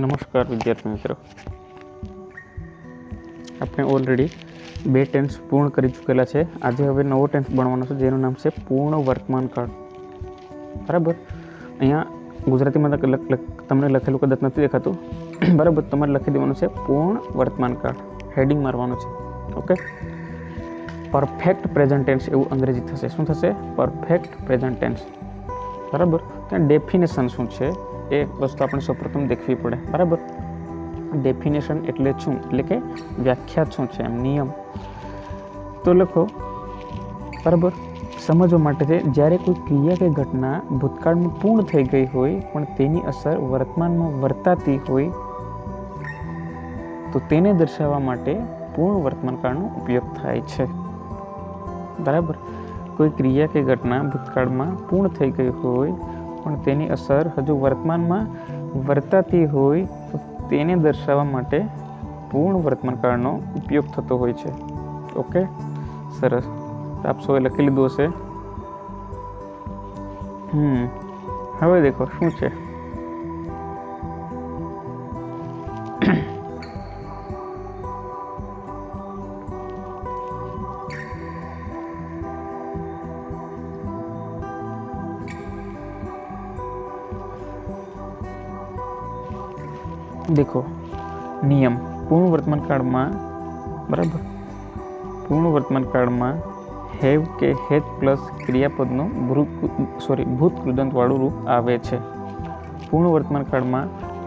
નમસ્કાર વિદ્યાર્થી મિત્રો, આપણે ઓલરેડી 2 ટેન્સ પૂર્ણ કરી ચૂકેલા છે. આજે હવે નવો ટેન્સ ભણવાનો છે જેનું નામ છે પૂર્ણ વર્તમાન કાળ. બરાબર, અહીંયા ગુજરાતીમાં તમને લખેલું કદાચ નથી દેખાતું. બરાબર, તમારે લખી દેવાનું છે પૂર્ણ વર્તમાન કાળ, હેડિંગ મારવાનું છે. ઓકે, પરફેક્ટ પ્રેઝન્ટ ટેન્સ એવું અંગ્રેજી થશે. શું થશે? Perfect present tense. બરાબર, ત્યાં ડેફિનેશન શું છે એ વસ્તુ આપણે સૌપ્રથમ દેખવી પડે. બરાબર, ડેફિનેશન એટલે શું, એટલે કે વ્યાખ્યા શું છે, એમ નિયમ તો લખો. બરાબર, સમજવા માટે છે જ્યારે કોઈ ક્રિયા કે ઘટના ભૂતકાળમાં પૂર્ણ થઈ ગઈ હોય પણ તેની અસર વર્તમાનમાં વર્તાતી હોય તો તેને દર્શાવવા માટે પૂર્ણ વર્તમાન કાળનો ઉપયોગ થાય છે. બરાબર, કોઈ ક્રિયા કે ઘટના ભૂતકાળમાં પૂર્ણ થઈ ગઈ હોય પણ તેની અસર હજુ વર્તમાનમાં વર્તાતી હોય તો તેને દર્શાવવા માટે પૂર્ણ વર્તમાન કાળનો ઉપયોગ થતો હોય છે. ઓકે, સરસ. આપ સૌએ લખી લીધું હશે. હવે દેખો શું છે. देखो नियम पूर्ण वर्तमान काल में, बराबर, पूर्ण वर्तमान काल में हेव के हेत प्लस क्रियापद भूत कृदंत वाळु रूप आवे छे. पूर्ण वर्तमान काल में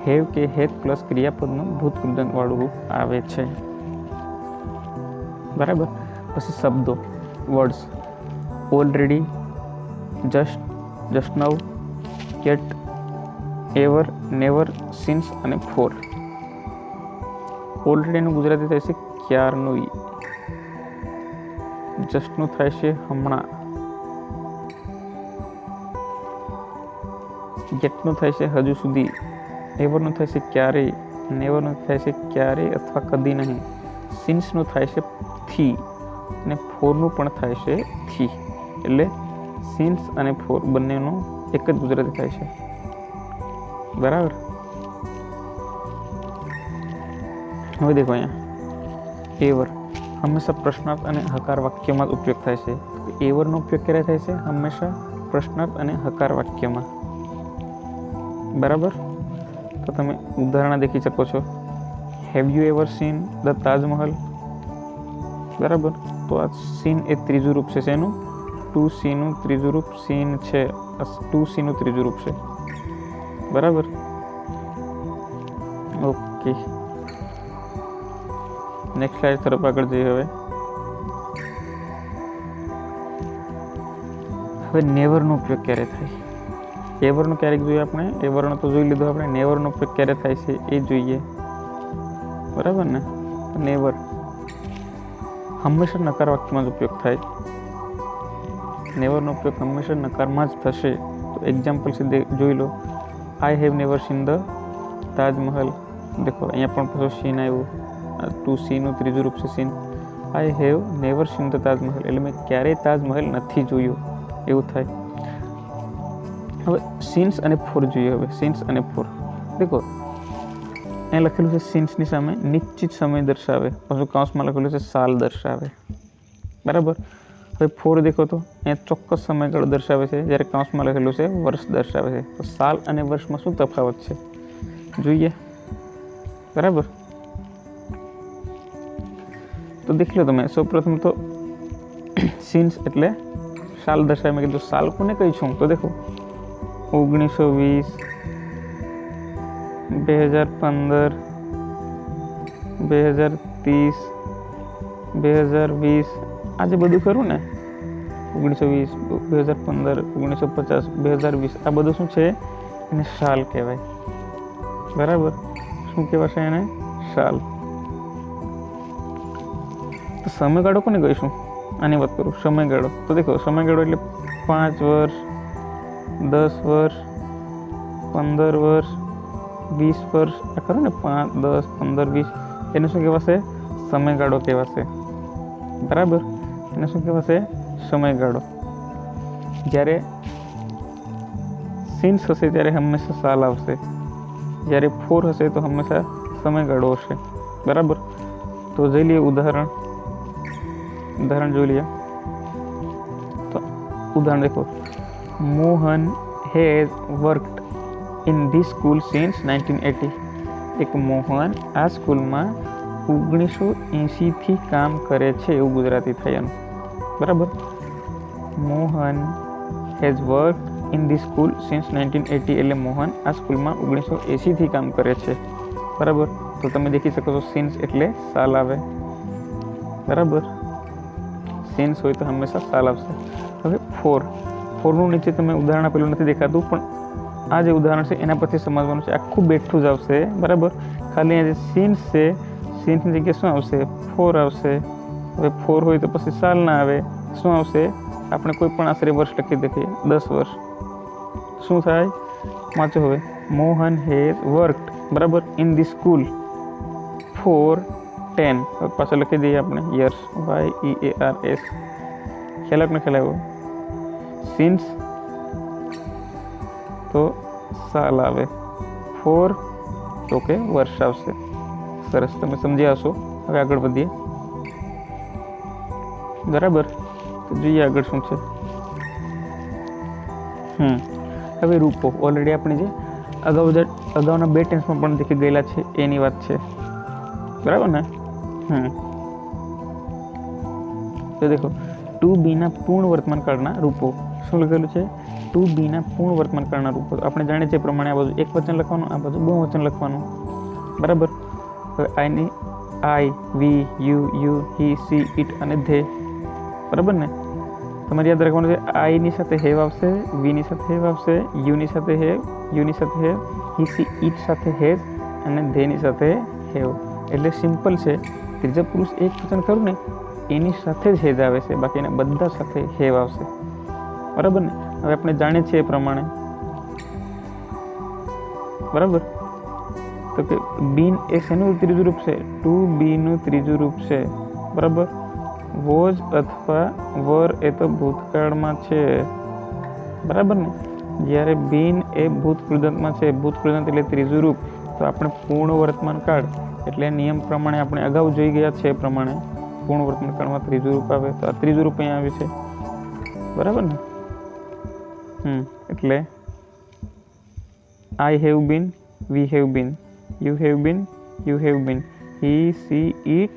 हेव के हेत प्लस क्रियापद भूत कृदंत वाळु रूप आवे छे. बराबर, पछी शब्दों words already, just, just now, yet, ever, never, since અને ફોર. ઓલરેડીનું ગુજરાતી થાય છે ક્યારનું, જસ્ટનું થાય છે હમણાં, ગેટનું થાય છે હજુ સુધી, એવરનું થાય છે ક્યારેય, નેવરનું થાય છે ક્યારેય અથવા કદી નહીં, સિન્સનું થાય છે થી અને ફોરનું પણ થાય છે થી. એટલે સિન્સ અને ફોર બંનેનું એક જ ગુજરાતી થાય છે. બરાબર, હવે દેખો અહીંયા એવર હંમેશા પ્રશ્નાર્થ અને હકાર વાક્યમાં ઉપયોગ થાય છે. એવરનો ઉપયોગ ક્યારે થાય છે? હંમેશા પ્રશ્નાર્થ અને હકાર વાક્યમાં. બરાબર, તો તમે ઉદાહરણ દેખી શકો છો. Have you ever scene the Taj Mahal? બરાબર, તો આ સીન એ ત્રીજું રૂપ છે. શેનું? 2C નું ત્રીજું રૂપ સીન છે. 2C નું ત્રીજું રૂપ છે. બરાબર, ઓકે. નેક્સ્ટ સ્લાઇડ તરફ આગળ જઈએ. હવે નેવરનો ઉપયોગ ક્યારે થાય? એવરનો ક્યારેક જોઈએ આપણે, એવરનો તો જોઈ લીધો આપણે. નેવરનો ઉપયોગ ક્યારે થાય છે એ જોઈએ. બરાબર ને? નેવર હંમેશા નકાર વાક્યમાં જ ઉપયોગ થાય. નેવરનો ઉપયોગ હંમેશા નકારમાં જ થશે. તો એક્ઝામ્પલ સીધે જોઈ લો. I have never seen the Taj Mahal. દેખો અહીંયા પણ પાછો સીન આવ્યું. 2C નું ત્રીજું રૂપ છે scene. I have never seen the Taj Mahal એટલે મેં ક્યારેય તાજમહલ નથી જોયો, એવું થાય. હવે સીન્સ અને ફોર જોઈએ. હવે સીન્સ અને ફોર દેખો, અહીંયા લખેલું છે સીન્સની સામે નિશ્ચિત સમય દર્શાવે, પાછું કાઉન્સમાં લખેલું છે સાલ દર્શાવે. બરાબર, હવે ફોર દેખો તો અહીંયા ચોક્કસ સમયગાળો દર્શાવે છે, જ્યારે કાઉન્સમાં લખેલું છે વર્ષ દર્શાવે છે. તો સાલ અને વર્ષમાં શું તફાવત છે જોઈએ. બરાબર, તો દેખી લો તમે. સૌપ્રથમ તો સીન્સ એટલે સાલ દર્શાવે. મેં કીધું સાલ કોને કહી છું? તો દેખો 1920, 2015, 2030, 2020, આજે બધું ખરું ને? 1920, 2015, 1950, 2020, આ બધું શું છે? એને સાલ કહેવાય. બરાબર, શું કહેવાશે એને? સાલ. તો સમયગાળો કોને કહીશું? આની વાત કરું, સમયગાળો. તો દેખો સમયગાળો એટલે 5 વર્ષ, 10 વર્ષ, 15 વર્ષ, 20 વર્ષ, આ ખરું ને? 5, 10, 15, 20, એને શું કહેવાશે? સમયગાળો કહેવાશે. બરાબર, એને શું કહેવાશે? સમયગાળો. જ્યારે સિન્સ હશે ત્યારે હંમેશા સાલ આવશે. જ્યારે 4 હશે તો હંમેશા સમયગાળો હશે, બરાબર. તો જોઈ લઈએ ઉદાહરણ જોઈ લઈએ. તો ઉદાહરણ દેખો, Mohan has worked in this school since 1980. એક મોહન આ સ્કૂલમાં 1980થી કામ કરે છે, એવું ગુજરાતી થાય એનું, બરાબર. Mohan has worked in the school since 1980 એટલે મોહન આ સ્કૂલમાં 1980થી કામ કરે છે, બરાબર. તો તમે દેખી શકો છો સિન્સ એટલે સાલ આવે, બરાબર. સિન્સ હોય તો હંમેશા સાલ આવશે. હવે 4નું નીચે તમે ઉદાહરણ આપેલું નથી દેખાતું, પણ આ જે ઉદાહરણ છે એના પછી સમજવાનું છે. આખું બેઠું જ આવશે, બરાબર. ખાલી આ જે સિન્સ છે, સિન્સની જગ્યાએ શું આવશે? 4 આવશે. હવે 4 હોય તો પછી સાલ ના આવે, શું આવશે? આપણે કોઈ પણ આશરે વર્ષ લખી દઈએ, 10 વર્ષ. શું થાય? વાંચો હવે, મોહન હેઝ વર્કડ, બરાબર, ઇન ધી સ્કૂલ ફોર 10. હવે પાછળ લખી દઈએ આપણે યર્સ, YEARS. ખ્યાલ આપને ખ્યાલ આવ્યો? સિન્સ તો સાલ આવે, 4 તો કે વર્ષ આવશે. સરસ, તમે સમજ્યા હશો. હવે આગળ વધીએ, બરાબર. તો જોઈએ આગળ શું છે. હવે રૂપો ઓલરેડી આપણે જે અગાઉના 2 ટેન્સમાં પણ દેખી ગયેલા છે એની વાત છે, બરાબર ને. તો દેખો, ટુ બીના પૂર્ણ વર્તમાન કાળના રૂપો. શું લખેલું છે? ટુ બીના પૂર્ણ વર્તમાન કાળના રૂપો. આપણે જાણીએ છીએ પ્રમાણે આ બાજુ એક વચન લખવાનું, આ બાજુ બહુવચન લખવાનું, બરાબર. હવે આઈ, વી, યુ, હી, સી, ઇટ અને ધે, બરાબર ને. તમારે યાદ રાખવાનું છે, આઈની સાથે હેવ આવશે, વીની સાથે હેવ આવશે, યુની સાથે હેવ, યુની સાથે હેવ, હી, સી, ઇટ સાથે હેઝ અને ધેની સાથે હેવ. એટલે સિમ્પલ છે. ત્રીજા પુરુષ એક વચન ખરું ને એની સાથે જ હેઝ આવે છે, બાકીના બધા સાથે હેવ આવશે, બરાબર ને. હવે આપણે જાણીએ છીએ એ પ્રમાણે, બરાબર. તો કે બીન એ શેનું ત્રીજું રૂપ છે? ટુ બીનું ત્રીજું રૂપ છે, બરાબર. વોઝ અથવા વર એ તો ભૂતકાળમાં છે, બરાબર ને. જ્યારે બીન એ ભૂત કૃદંતમાં છે, ભૂત કૃદંત એટલે ત્રીજું રૂપ. તો આપણે પૂર્ણ વર્તમાન કાળ એટલે નિયમ પ્રમાણે આપણે અગાઉ જોઈ ગયા છે એ પ્રમાણે પૂર્ણ વર્તમાન કાળમાં ત્રીજું રૂપ આવે. તો આ ત્રીજું રૂપ અહીંયા આવે છે, બરાબર ને. એટલે I have been, we have been, you have been, you have been, he, C, it,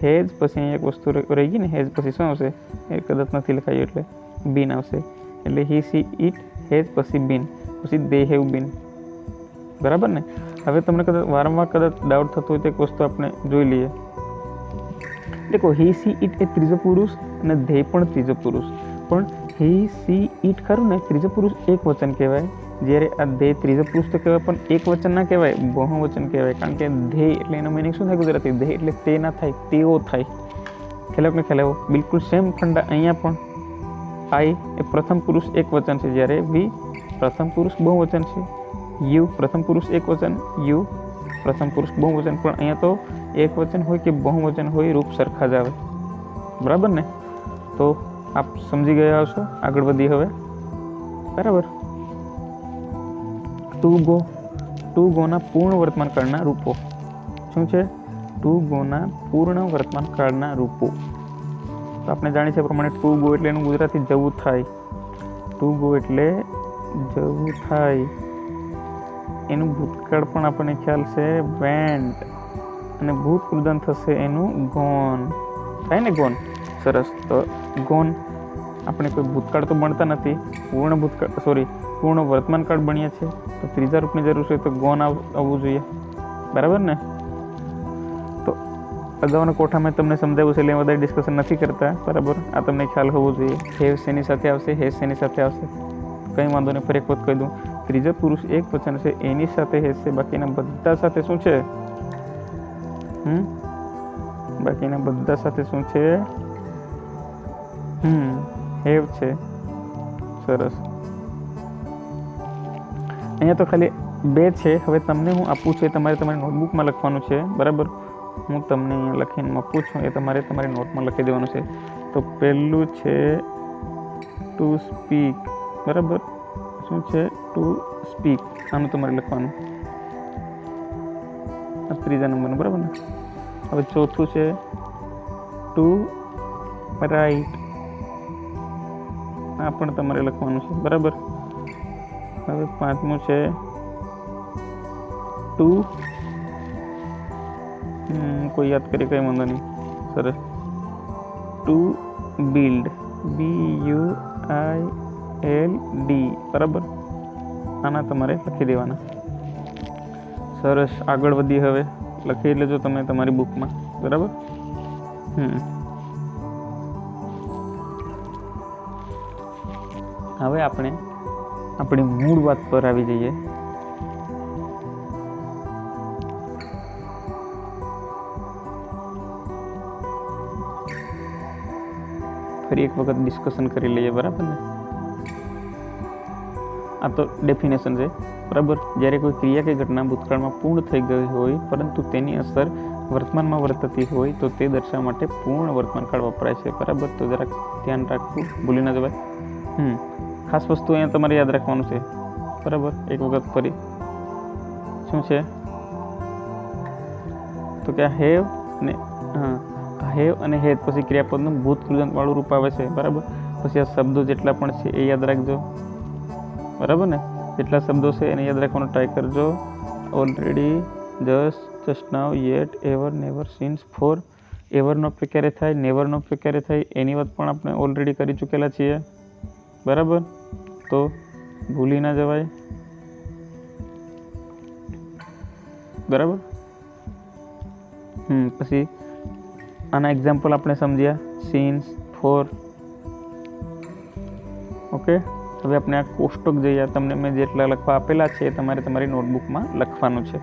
has. પછી અહીંયા એક વસ્તુ રહી ગઈ ને, હેઝ પછી શું આવશે? એ કદાચ નથી લખાયું એટલે બીન આવશે. એટલે હી, સી, ઇટ, હેઝ પછી બીન, પછી દે હેવ બીન, બરાબર ને. હવે તમને કદાચ વારંવાર ડાઉટ થતો હોય તો એક વસ્તુ આપણે જોઈ લઈએ. દેખો, હી, સી, ઇટ એ ત્રીજો પુરુષ અને ધે પણ ત્રીજો પુરુષ. પણ હી, સી, ઇટ ખરું ને ત્રીજો પુરુષ એક વચન કહેવાય, જ્યારે આ ધે ત્રીજો પુરુષ તો કહેવાય પણ એક વચન ના કહેવાય, બહુવચન કહેવાય. કારણ કે ધે એટલે એનો મિનિંગ શું થાય ગુજરાતી? ધે એટલે તે ના થાય, તેઓ થાય. ખ્યાલ આપને ખ્યાલ આવ્યો? બિલકુલ સેમ ફંડા અહીંયા પણ. આઈ એ પ્રથમ પુરુષ એક વચન છે, જ્યારે વી પ્રથમ પુરુષ બહુવચન છે, યુ પ્રથમ પુરુષ એક વચન, યુ પ્રથમ પુરુષ બહુવચન. પણ અહીંયા તો એક વચન હોય કે બહુવચન હોય રૂપ સરખા જ આવે, બરાબર ને. તો આપ સમજી ગયા હશો. આગળ વધી હવે, બરાબર. ટુ ગોના પૂર્ણ વર્તમાન કાળના રૂપો શું છે? ટુ ગોના પૂર્ણ વર્તમાન કાળના રૂપો. તો આપણે જાણીએ છીએ પ્રમાણે ટુ ગો એટલે એનું ગુજરાતી જવું થાય. ટુ ગો એટલે જવું થાય. એનું ભૂતકાળ પણ આપણને ખ્યાલ છે, વેન્ટ. અને ભૂત કૃદંત થશે એનું ગોન, થાય ને ગોન. સરસ. તો ગોન આપણે કોઈ ભૂતકાળ તો ભણતા નથી, પૂર્ણ વર્તમાન કાળ ભણીએ છીએ. તો ત્રીજા રૂપની જરૂર છે તો ગોન આવવું જોઈએ, બરાબર ને. તો અગાઉના કોઠામાં તમને સમજાવ્યું છે એટલે વધારે ડિસ્કશન નથી કરતા, બરાબર. આ તમને ખ્યાલ હોવો જોઈએ. હેવ શેની સાથે આવશે, હેઝ શેની સાથે આવશે, કંઈ વાંધો નહીં. ફરી એક વખત કહી દઉં, ત્રીજો પુરુષ એક વચન છે એની સાથે હેઝ છે, બાકીના બધા સાથે શું છે? બાકીના બધા સાથે શું છે? હેવ છે. સરસ. અહીંયા તો ખાલી 2 છે. હવે તમને હું આપું છું, તમારે તમારી નોટબુકમાં લખવાનું છે, બરાબર. હું તમને અહીંયા લખીને આપું છું, એ તમારે તમારી નોટમાં લખી દેવાનું છે. તો પહેલું છે ટુ સ્પીક, બરાબર. શું છે? To speak. આનું તમારે લખવાનું. આ ત્રીજા નંબરનું, બરાબર ને. હવે ચોથું છે ટુ રાઈટ, આ પણ તમારે લખવાનું છે, બરાબર. હવે પાંચમું છે ટુ, કોઈ યાદ કરી, કંઈ વાંધો નહીં, સરસ. ટુ બિલ્ડ, BUILD, બરાબર. આના તમારે લખી દેવાના. સરસ, આગળ વધી, હવે લખી લેજો તમે તમારી બુકમાં, બરાબર. હવે આપણે આપણી મૂળ વાત પર આવી જઈએ. ફરી એક વખત ડિસ્કશન કરી લઈએ, બરાબર ને. આ તો ડેફિનેશન છે, બરાબર. જ્યારે કોઈ ક્રિયા કે ઘટના ભૂતકાળમાં પૂર્ણ થઈ ગઈ હોય પરંતુ તેની અસર વર્તમાનમાં વર્તતી હોય તો તે દર્શાવવા માટે પૂર્ણ વર્તમાનકાળ વપરાય છે, બરાબર. તો જરાક ધ્યાન રાખવું, ભૂલી ના જવાય. ખાસ વસ્તુ અહીંયા તમારે યાદ રાખવાનું છે, બરાબર. એક વખત ફરી શું છે તો કે હેવ ને હેવ અને હેડ પછી ક્રિયાપદનું ભૂતકૃદંત વાળું રૂપ આવે છે, બરાબર. પછી આ શબ્દો જેટલા પણ છે એ યાદ રાખજો, બરાબર ને. જેટલા શબ્દો છે એને યાદ રાખવાનો ટ્રાય કરજો. Already, just now, yet, ever, never, since, for. એવરનો ઉપયોગ ક્યારે થાય, નેવરનો ઉપયોગ ક્યારે થાય એની વાત પણ આપણે ઓલરેડી કરી ચૂકેલા છીએ, બરાબર. તો ભૂલી ના જવાય, બરાબર. પછી આના એક્ઝામ્પલ આપણે સમજ્યા, સિન્સ, ફોર. ઓકે. હવે આપણે આ કોષ્ટક જોઈએ, તમને મેં જેટલા લખવા આપેલા છે તમારે તમારી નોટબુકમાં લખવાનું છે,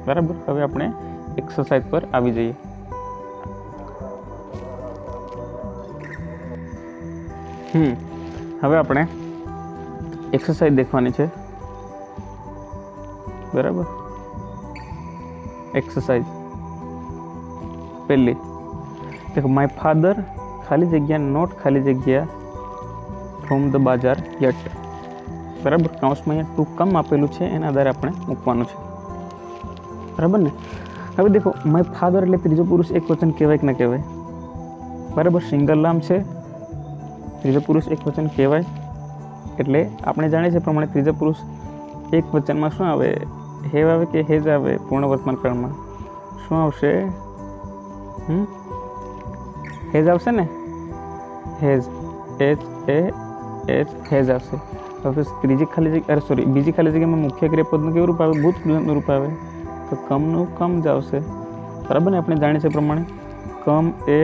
બરાબર. હવે આપણે એક્સરસાઇઝ પર આવી જઈએ. હવે આપણે એક્સરસાઇઝ દેખવાની છે, બરાબર. એક્સરસાઇઝ પહેલી देखो, माय फादर खाली जगह नॉट खाली जगह फ्रॉम द बाजार येट, बराबर. काउंसમાં અહીંયા ટુ કમ આપેલું છે એના આધારે આપણે મૂકવાનું છે, બરાબર ને. હવે દેખો, માય ફાધર એટલે ત્રીજો પુરુષ એક વચન કહેવાય કે ના કહેવાય, બરાબર. સિંગલ નામ છે, ત્રીજો પુરુષ એક વચન કહેવાય. એટલે આપણે જાણીએ છીએ પ્રમાણે ત્રીજા પુરુષ એક વચનમાં શું આવે, હેવ આવે કે હેજ આવે. પૂર્ણ વર્તમાન કાળમાં શું આવશે, હેજ આવશે ને, હેજ, હેજ આવશે. હવે ત્રીજી ખાલી જગ્યા, બીજી ખાલી જગ્યામાં મુખ્ય ક્રિયાપદનું કેવું રૂપ આવે, ભૂતકૃદંતનું રૂપ આવે. તો કમનું કમ જ આવશે, બરાબર ને. આપણે જાણીએ છીએ પ્રમાણે કમ એ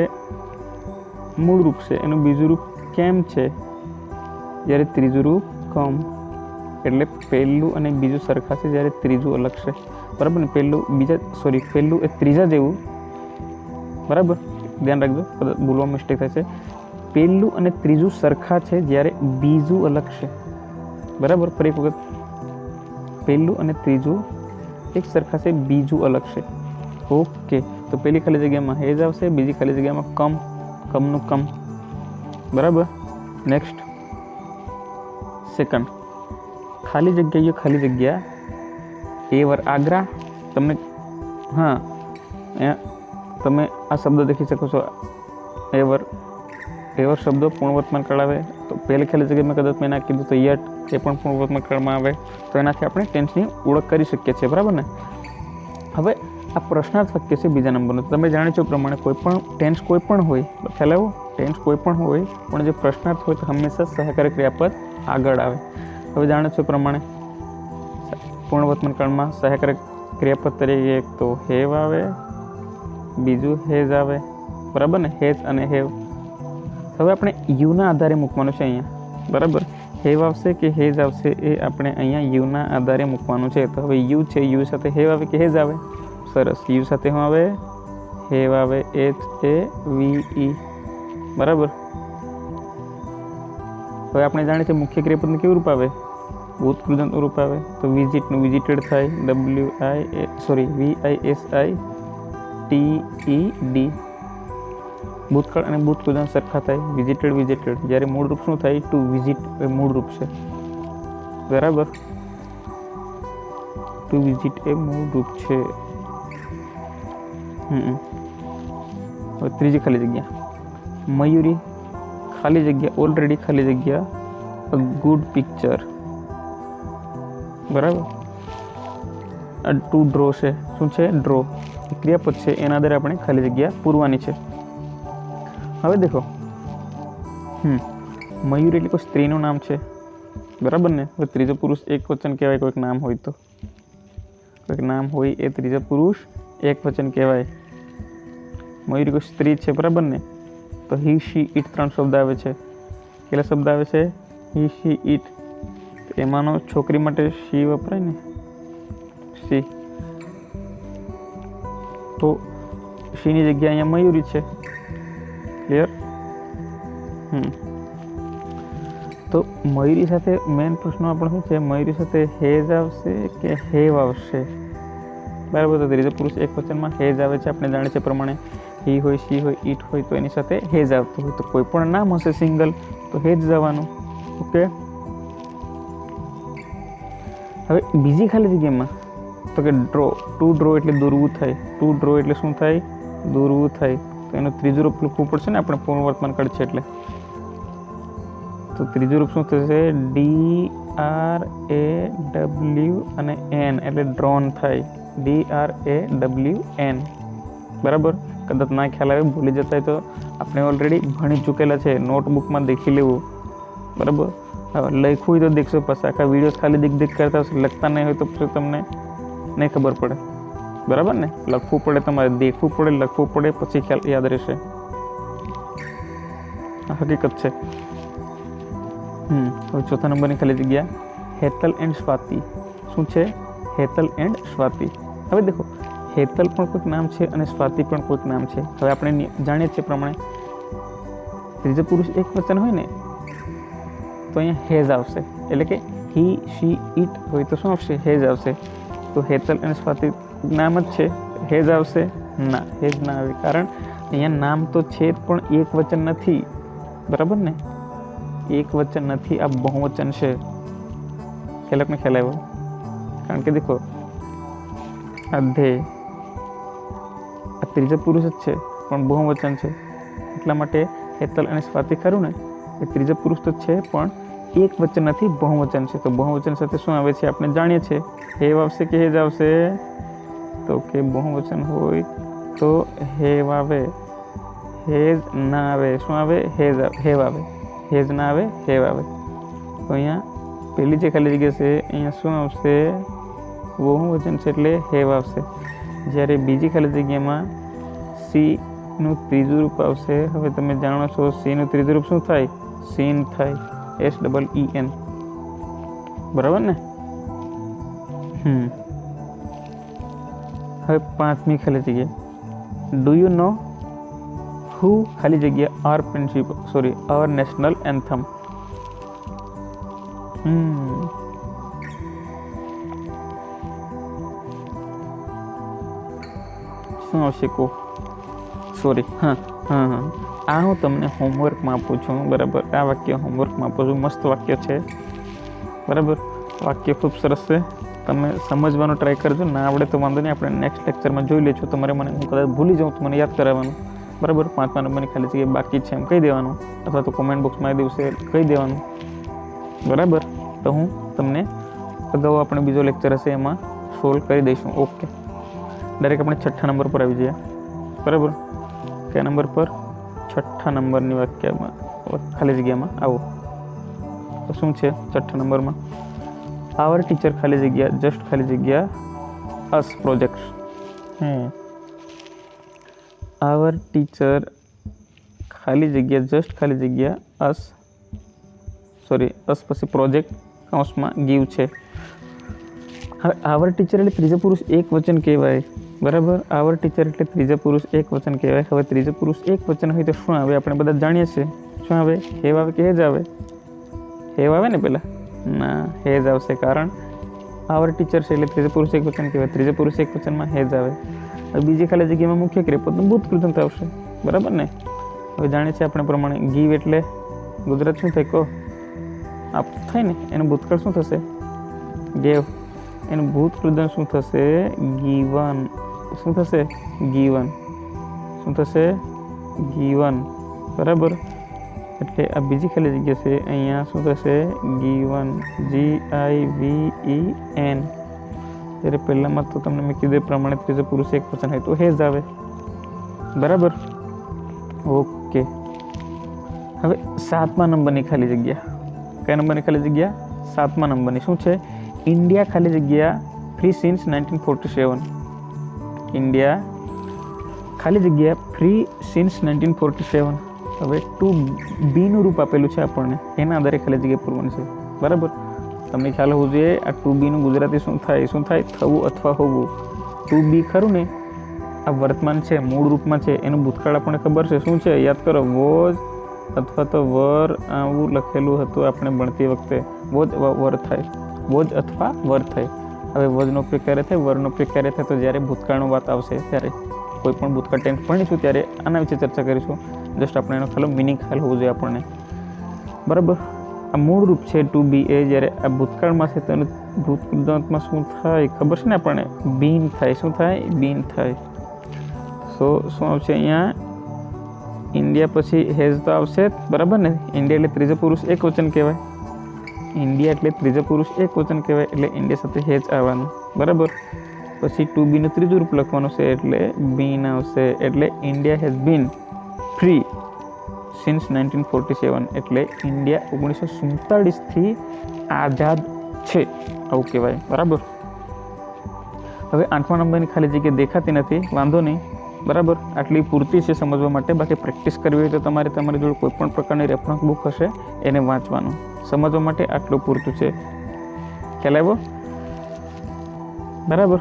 મૂળ રૂપ છે, એનું બીજું રૂપ કેમ છે, જ્યારે ત્રીજું રૂપ કમ. એટલે પહેલું અને બીજું સરખા છે, જ્યારે ત્રીજું અલગ છે, બરાબર ને. પહેલું એ ત્રીજા જેવું, બરાબર. ધ્યાન રાખજો, ભૂલવા મિસ્ટેક થાય છે. પહેલું અને ત્રીજું સરખા છે જ્યારે બીજું અલગ છે, બરાબર. ફરી એક વખત, પહેલું અને ત્રીજું એક સરખા છે, બીજું અલગ છે. ઓકે. તો પહેલી ખાલી જગ્યામાં હેજ આવશે, બીજી ખાલી જગ્યામાં કમનું કમ, બરાબર. નેક્સ્ટ, સેકન્ડ ખાલી જગ્યા એવર આગ્રા. તમને તમે આ શબ્દ દેખી શકો છો, એવર શબ્દો પૂર્ણ વર્તમાન કાળ આવે. તો પહેલી ખાલી જગ્યામાં કદાચ મેં ના કીધું તો યટ, એ પણ પૂર્ણ વર્તમાન કાળમાં આવે. તો એનાથી આપણે ટેન્સની ઓળખ કરી શકીએ છીએ, બરાબર ને. હવે આ પ્રશ્નાર્થ વાક્ય છે બીજા નંબરનું. તમે જાણો છો પ્રમાણે કોઈ પણ ટેન્સ કોઈ પણ હોય, ખ્યાલ આવ્યો, ટેન્સ કોઈ પણ હોય પણ જે પ્રશ્નાર્થ હોય તો હંમેશા સહાયકારી ક્રિયાપદ આગળ આવે. હવે જાણો છો પ્રમાણે પૂર્ણ વર્તમાન કાળમાં સહાયકારી ક્રિયાપદ તરીકે એક તો હેવ આવે, બીજું હેજ આવે, બરાબર ને. હેજ અને હેવ. હવે આપણે યુના આધારે મૂકવાનું છે અહીંયા, બરાબર. હેવ આવશે કે હેજ આવશે એ આપણે અહીંયા યુના આધારે મૂકવાનું છે. તો હવે યુ છે, યુ સાથે હેવ આવે કે હેજ આવે, સરસ. યુ સાથે શું આવે, હેવ આવે, HAVE, બરાબર. હવે આપણે જાણીએ છીએ મુખ્ય ક્રિયાપદનું કેવું રૂપ આવે, ભૂતકૃદંતનું રૂપ આવે. તો વિઝિટનું વિઝિટેડ થાય, VISITED. ભૂતકાળ અને ભૂતકૃદંત સરખા થાય, વિઝિટેડ. જ્યારે મૂળ રૂપ શું થાય, ટુ વિઝિટ એ મૂળ રૂપ છે, બરાબર. ટુ વિઝિટ એ મૂળ રૂપ છે, હવે ત્રીજી ખાલી જગ્યા મયુરી, ખાલી જગ્યા ઓલરેડી ખાલી જગ્યા અ ગુડ પિક્ચર, બરાબર. ટુ ડ્રો છે, શું છે? ડ્રો, ક્રિયાપદ છે, એના આધારે આપણે ખાલી જગ્યા પૂરવાની છે. હવે દેખો, મયુર એટલે કોઈ સ્ત્રીનું નામ છે, બરાબર ને. હવે ત્રીજો પુરુષ એક વચન કહેવાય, કોઈક નામ હોય તો, કોઈક નામ હોય એ ત્રીજો પુરુષ એક વચન કહેવાય. મયુરી કોઈ સ્ત્રી છે, બરાબર ને. તો હી, શી, ઇટ 3 શબ્દ આવે છે. કેટલા શબ્દ આવે છે? હી, શી, ઇટ. એમાંનો છોકરી માટે શી વપરાય ને, શી. તો શીની જગ્યા અહીંયા મયુરી છે. ક્લિયર? તો મયુરી સાથે મેન પ્રશ્ન આપણો શું છે? મયુરી સાથે હેજ આવશે કે હેવ આવશે? બરાબર. તો ત્રીજો પુરુષ એક વચનમાં હેજ આવે છે. આપણે જાણીએ છીએ પ્રમાણે હી હોય, શી હોય, ઇટ હોય તો એની સાથે હેજ આવતું હોય. તો કોઈ પણ નામ હશે સિંગલ તો હેજ જવાનું. ઓકે. હવે બીજી ખાલી જગ્યામાં તો કે ડ્રો, ટુ ડ્રો એટલે દોરવું થાય. ટુ ડ્રો એટલે શું થાય? દોરવું થાય. તો એનું ત્રીજું રૂપ લખવું પડશે ને આપણે, પૂર્ણ વર્તમાન કાળ છે એટલે. તો ત્રીજું રૂપ શું થશે? DRAWN અને N એટલે ડ્રોન થાય. DRAWN, બરાબર. કદાચ ના ખ્યાલ આવે, ભૂલી જતા હોય તો આપણે ઓલરેડી ભણી ચૂકેલા છે, નોટબુકમાં દેખી લેવું, બરાબર. હવે લખવું હોય તો દેખશો, પછી આખા વિડીયો ખાલી દીક કરતા હશે, લખતા નહીં હોય તો પછી તમને નહીં ખબર પડે, બરાબર ને. લખવું પડે, તમારે દેખવું પડે, લખવું પડે, પછી ખ્યાલ યાદ રહેશે. આ હકીકત છે. હવે ચોથા નંબરની ખાલી જગ્યા હેતલ એન્ડ સ્વાતિ. શું છે? હેતલ એન્ડ સ્વાતિ. હવે દેખો, હેતલ પણ કોઈક નામ છે અને સ્વાતિ પણ કોઈક નામ છે. હવે આપણે જાણીએ છીએ પ્રમાણે ત્રીજો પુરુષ એક વચન હોય ને તો અહીંયા હેઝ આવશે. એટલે કે હી, શી, ઇટ હોય તો શું આવશે? હેઝ આવશે. તો હેતલ અને સ્વાતિ નામ જ છે, હેઝ આવશે? ના, હેઝ ના આવે. કારણ અહીંયા નામ તો છે પણ એક વચન નથી, બરાબર ને. એક વચન નથી, આ બહુવચન છે. ખ્યાલ આવ્યો? કારણ કે દેખો, આ ધ્યેય, આ ત્રીજો પુરુષ જ છે પણ બહુવચન છે. એટલા માટે હેતલ અને સ્વાતિ ખરું ને, એ ત્રીજો પુરુષ તો છે પણ એક વચન નથી, બહુવચન છે. તો બહુવચન સાથે શું આવે છે આપણે જાણીએ છીએ. હેવ આવશે કે હેજ આવશે? તો કે બહુવચન હોય તો હેવ આવે, હેજ ના આવે. શું આવે? હેવ આવે. હેજ ના આવે, હેવ આવે. તો અહીંયા પહેલી જે ખાલી જગ્યા છે અહીંયા શું આવશે? બહુવચન છે એટલે હેવ આવશે. જ્યારે બીજી ખાલી જગ્યામાં સીનું ત્રીજું રૂપ આવશે. હવે તમે જાણો છો સીનું ત્રીજું રૂપ શું થાય? સીન થાય. SEEN, બરાબર ને. હવે પાંચમી ખાલી જગ્યા ડુ યુ નો હુ ખાલી જગ્યા આર નેશનલ એન્થમ. શું આવશે? કો સોરી, આ હું તમને હોમવર્કમાં આપું છું, બરાબર. આ વાક્ય હોમવર્કમાં આપું છું. મસ્ત વાક્ય છે, બરાબર. વાક્ય ખૂબ સરસ છે. તમે સમજવાનો ટ્રાય કરજો. ના આવડે તો વાંધો નહીં, આપણે નેક્સ્ટ લેક્ચરમાં જોઈ લેજો. તમારે મને, હું કદાચ ભૂલી જાઉં તો મને યાદ કરાવવાનું, બરાબર. 5મા નંબરની ખાલી જગ્યાએ બાકી છે એમ કહી દેવાનું, અથવા તો કોમેન્ટ બોક્સમાં એ દિવસે કહી દેવાનું, બરાબર. તો હું તમને અગાઉ આપણે બીજો લેક્ચર હશે એમાં સોલ્વ કરી દઈશું. ઓકે. ડાયરેક્ટ આપણે 6થા નંબર પર આવી જઈએ, બરાબર. કયા નંબર પર? 6થા નંબરની વાક્યમાં ખાલી જગ્યામાં આવો. તો શું છે 6થા નંબરમાં? આવર ટીચર ખાલી જગ્યા જસ્ટ ખાલી જગ્યા અસ પ્રોજેક્ટ. આવર ટીચર ખાલી જગ્યા જસ્ટ ખાલી જગ્યા અસ પછી પ્રોજેક્ટ કૌંસમાં ગીવ છે. હવે આવર ટીચર એટલે ત્રીજો પુરુષ એક વચન કહેવાય, બરાબર. આવર ટીચર એટલે ત્રીજો પુરુષ એક વચન કહેવાય. હવે ત્રીજો પુરુષ એક વચન હોય તો શું આવે? આપણે બધા જાણીએ છીએ. શું આવે? હેવ આવે કે હેજ આવે? હેવ આવે ને પહેલાં? ના, હેજ આવશે. કારણ આવર ટીચર છે એટલે ત્રીજો પુરુષ એક વચન કહેવાય. ત્રીજો પુરુષ એક વચનમાં હેજ આવે. હવે બીજી ખાલી જગ્યામાં મુખ્ય ક્રિયાપદનું ભૂતકૃતાંત આવશે, બરાબર ને. હવે જાણીએ છીએ આપણે પ્રમાણે ગીવ એટલે ગુજરાત શું થાય? કહો. આપ થાય ને, એનું ભૂતકાળ શું થશે? ગેવ. એનું ભૂતકૃતાંત શું થશે? ગીવન. શું થશે ગીવન, શું થશે ગીવન, બરાબર. એટલે આ બીજી ખાલી જગ્યા છે, અહીંયા શું થશે ગીવન, GIVEN. ત્યારે પહેલામાં તો તમને મેં કીધું એ પ્રમાણે ત્રીજો પુરુષ એક વચન હોય તો હેઝ આવે, બરાબર. ઓકે, હવે 7મા નંબરની ખાલી જગ્યા, કયા નંબરની ખાલી જગ્યા 7મા નંબરની શું છે ઇન્ડિયા ખાલી જગ્યા ફ્રી સિન્સ 1947. ઇન્ડિયા ખાલી જગ્યા ફ્રી સિન્સ 1947. હવે 2B નું રૂપ આપેલું છે આપણને, એના આધારે ખાલી જગ્યા પૂરવાની છે, બરાબર. તમને ખ્યાલ હોવું જોઈએ આ 2B નું ગુજરાતી શું થાય થવું અથવા હોવું. 2B ખરું ને આ વર્તમાન છે, મૂળ રૂપમાં છે, એનું ભૂતકાળ આપણને ખબર છે શું છે યાદ કરો, વોઝ અથવા તો વર, આવું લખેલું હતું આપણે ભણતી વખતે, વોઝ વર થાય, વોઝ અથવા વર થાય. હવે વોઝનો ઉપયોગ ક્યારે થાય, વરનો ઉપયોગ ક્યારે થાય, તો જ્યારે ભૂતકાળનો વાત આવશે ત્યારે, કોઈ પણ ભૂતકાળ ટેન્સ ભણીશું ત્યારે આના વિશે ચર્ચા કરીશું. જસ્ટ આપણે એનો ખાલી મિનિંગ ખ્યાલ હોવું જોઈએ આપણને, બરાબર. આ મૂળ રૂપ છે 2B એ, જ્યારે આ ભૂતકાળમાં છે તો એનું ભૂતકાળમાં શું થાય ખબર છે ને આપણને, બીન થાય, શું થાય બીન થાય. સો શું આવશે અહીંયા ઇન્ડિયા પછી હેઝ તો આવશે જ, બરાબર ને. ઇન્ડિયા એટલે ત્રીજો પુરુષ એક વચન કહેવાય, ઇન્ડિયા એટલે ત્રીજો પુરુષ એક વચન કહેવાય, એટલે ઇન્ડિયા સાથે હેઝ આવવાનું, બરાબર. પછી 2B નું ત્રીજું રૂપ લખવાનું છે એટલે બીન આવશે, એટલે India has been free since 1947. એટલે ઇન્ડિયા 1947થી આઝાદ છે આવું કહેવાય, બરાબર. હવે 8મા નંબરની ખાલી જગ્યા દેખાતી નથી, વાંધો નહીં, બરાબર. આટલી પૂરતી છે સમજવા માટે. બાકી પ્રેક્ટિસ કરવી હોય તો તમારે તમારી જોડે કોઈ પણ પ્રકારની રેફરન્સ બુક હશે એને વાંચવાનું, સમજવા માટે આટલું પૂરતું છે. ખ્યાલ આવ્યો, બરાબર.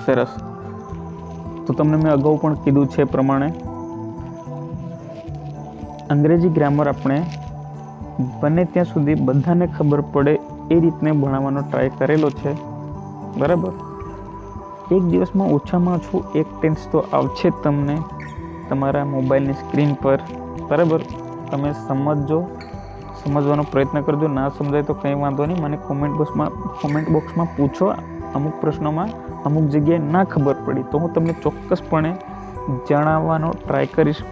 સરસ. તો તમને મેં અગાઉ પણ કીધું છે પ્રમાણે અંગ્રેજી ગ્રામર આપણે બને ત્યાં સુધી બધાને ખબર પડે એ રીતને ભણાવવાનો ટ્રાય કરેલો છે, બરાબર. એક દિવસમાં ઓછામાં ઓછું એક ટેન્સ તો આવશે જ તમને તમારા મોબાઈલની સ્ક્રીન પર, બરાબર. તમે સમજવાનો પ્રયત્ન કરજો, ના સમજાય તો કંઈ વાંધો નહીં, મને કોમેન્ટ બોક્સમાં પૂછો. અમુક પ્રશ્નોમાં અમુક જગ્યાએ ના ખબર પડી તો હું તમને ચોક્કસપણે જણાવવાનો ટ્રાય કરીશ,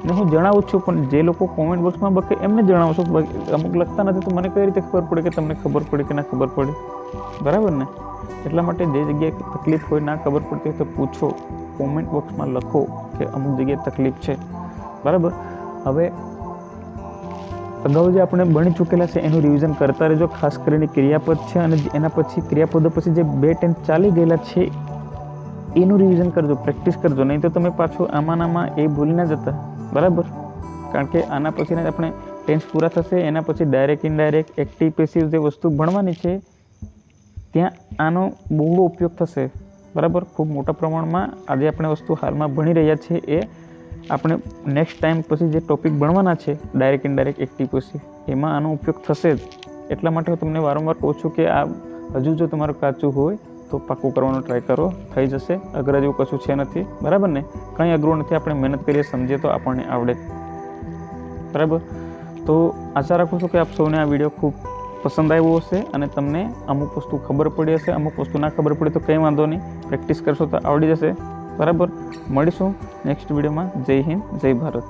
ને હું જણાવું છું. પણ જે લોકો કોમેન્ટ બોક્સમાં બકે એમને જણાવું છું, અમુક લખતા નથી તો મને કઈ રીતે ખબર પડે કે તમને ખબર પડી કે ના ખબર પડી, બરાબર ને. એટલા માટે જે જગ્યાએ તકલીફ હોય, ના ખબર પડતી હોય તો પૂછો, કોમેન્ટ બોક્સમાં લખો કે અમુક જગ્યાએ તકલીફ છે, બરાબર. હવે અગાઉ જે આપણે ભણી ચૂકેલા છે એનું રિવિઝન કરતા રહેજો, ખાસ કરીને ક્રિયાપદ છે અને એના પછી ક્રિયાપદો પછી જે 2 ટેન્સ ચાલી ગયેલા છે એનું રિવિઝન કરજો, પ્રેક્ટિસ કરજો. નહીં તો તમે પાછું આમાં એ ભૂલી ના જતા, બરાબર. કારણ કે આના પછીના આપણે ટેન્સ પૂરા થશે, એના પછી ડાયરેક્ટ ઇનડાયરેક્ટ એક્ટિવ પેસિવ જે વસ્તુ ભણવાની છે ત્યાં આનો બહુ ઉપયોગ થશે, બરાબર. ખૂબ મોટા પ્રમાણમાં આજે આપણે વસ્તુ હાલમાં ભણી રહ્યા છીએ એ આપણે નેક્સ્ટ ટાઈમ પછી જે ટોપિક ભણવાના છે ડાયરેક્ટ ઇનડાયરેક્ટ એક્ટિવ પેસિવ એમાં આનો ઉપયોગ થશે જ. એટલા માટે હું તમને વારંવાર કહું છું કે આ હજુ જો તમારું કાચું હોય તો પાકું કરવાનો ટ્રાય કરો, થઈ જશે. અઘરા જેવું કશું છે નથી, બરાબર ને. કંઈ અઘરું નથી, આપણે મહેનત કરીએ, સમજીએ તો આપણને આવડે, બરાબર. તો આશા રાખું છું કે આપ સૌને આ વિડીયો ખૂબ પસંદ આવ્યો હશે અને તમને અમુક વસ્તુ ખબર પડી હશે, અમુક વસ્તુ ના ખબર પડે તો કંઈ વાંધો નહીં, પ્રેક્ટિસ કરશો તો આવડી જશે, બરાબર. મળીશું નેક્સ્ટ વિડીયોમાં. જય હિન્દ, જય ભારત.